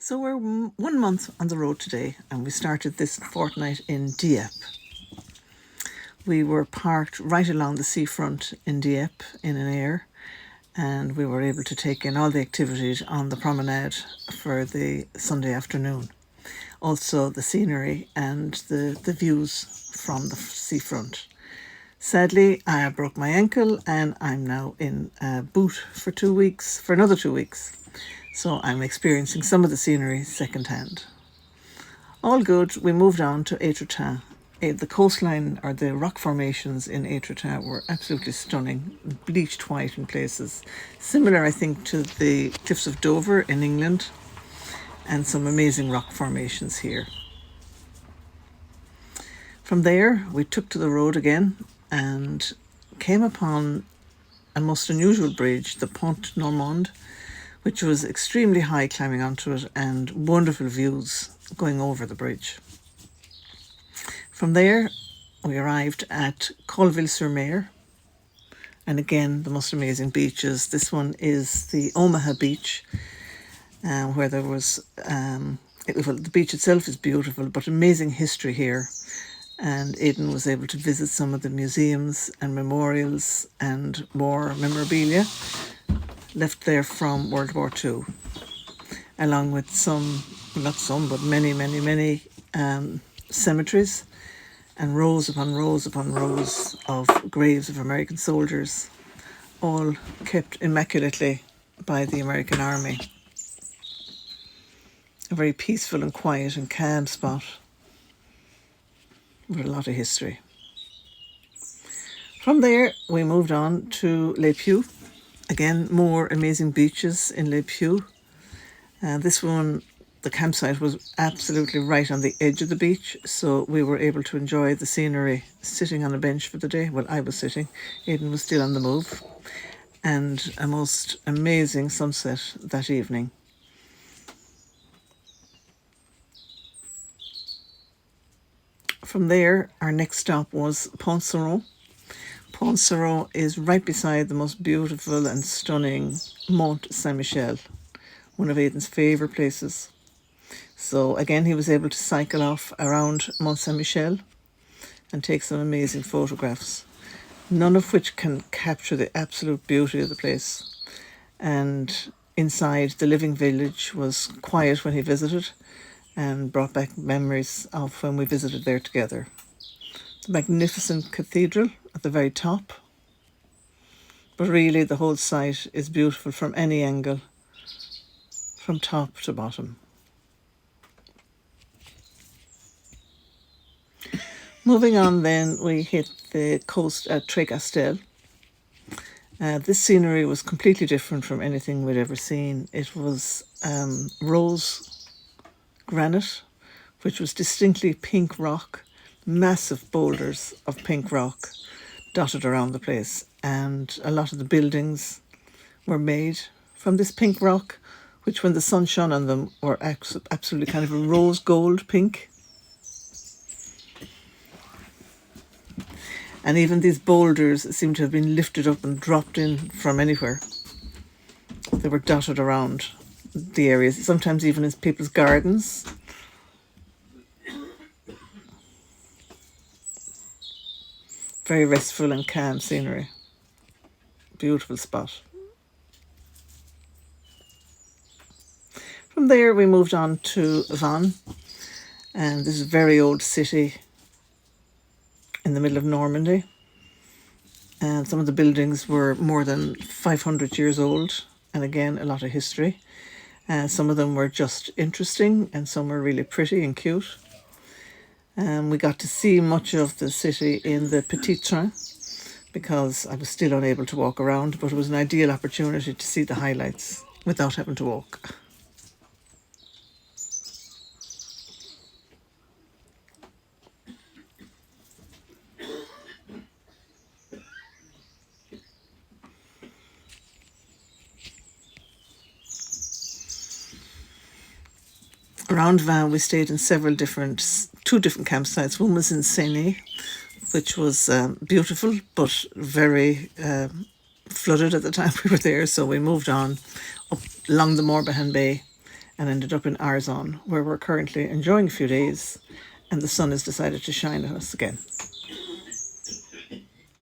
So we're 1 month on the road today, and we started this fortnight in Dieppe. We were parked right along the seafront in Dieppe in an air, and we were able to take in all the activities on the promenade for the Sunday afternoon. Also the scenery and the views from the seafront. Sadly, I broke my ankle and I'm now in a boot for another 2 weeks. So I'm experiencing some of the scenery secondhand. All good, we moved on to Étretat. The coastline or the rock formations in Étretat were absolutely stunning, bleached white in places. Similar, I think, to the cliffs of Dover in England, and some amazing rock formations here. From there, we took to the road again and came upon a most unusual bridge, the Pont Normand, which was extremely high climbing onto it and wonderful views going over the bridge. From there, we arrived at Colville-sur-Mer, and again, the most amazing beaches. This one is the Omaha beach, where there was, the beach itself is beautiful, but amazing history here. And Aidan was able to visit some of the museums and memorials and war memorabilia left there from World War II, along with many cemeteries and rows upon rows upon rows of graves of American soldiers, all kept immaculately by the American Army. A very peaceful and quiet and calm spot with a lot of history. From there, we moved on to Les Pieux. Again, more amazing beaches in Les Pieux. This one, the campsite was absolutely right on the edge of the beach, so we were able to enjoy the scenery sitting on a bench for the day. Well, I was sitting, Aidan was still on the move, and a most amazing sunset that evening. From there, our next stop was Pont-Saron. Pont-Saron is right beside the most beautiful and stunning Mont Saint-Michel, one of Aidan's favourite places. So again, he was able to cycle off around Mont Saint-Michel and take some amazing photographs, none of which can capture the absolute beauty of the place. And inside, the living village was quiet when he visited and brought back memories of when we visited there together. The magnificent cathedral at the very top, but really the whole site is beautiful from any angle, from top to bottom. Moving on then, we hit the coast at Trégastel. This scenery was completely different from anything we'd ever seen. It was rose granite, which was distinctly pink rock, massive boulders of pink rock dotted around the place, and a lot of the buildings were made from this pink rock, which when the sun shone on them were absolutely kind of a rose gold pink. And even these boulders seem to have been lifted up and dropped in from anywhere. They were dotted around the areas, sometimes even in people's gardens. Very restful and calm scenery. Beautiful spot. From there, we moved on to Vannes, and this is a very old city in the middle of Normandy. And some of the buildings were more than 500 years old, and again, a lot of history. Some of them were just interesting, and some were really pretty and cute. We got to see much of the city in the Petit Train, because I was still unable to walk around, but it was an ideal opportunity to see the highlights without having to walk. Around Vannes, we stayed in two different campsites. One was in Seine, which was beautiful, but very flooded at the time we were there. So we moved on up along the Morbihan Bay and ended up in Arzon, where we're currently enjoying a few days, and the sun has decided to shine at us again.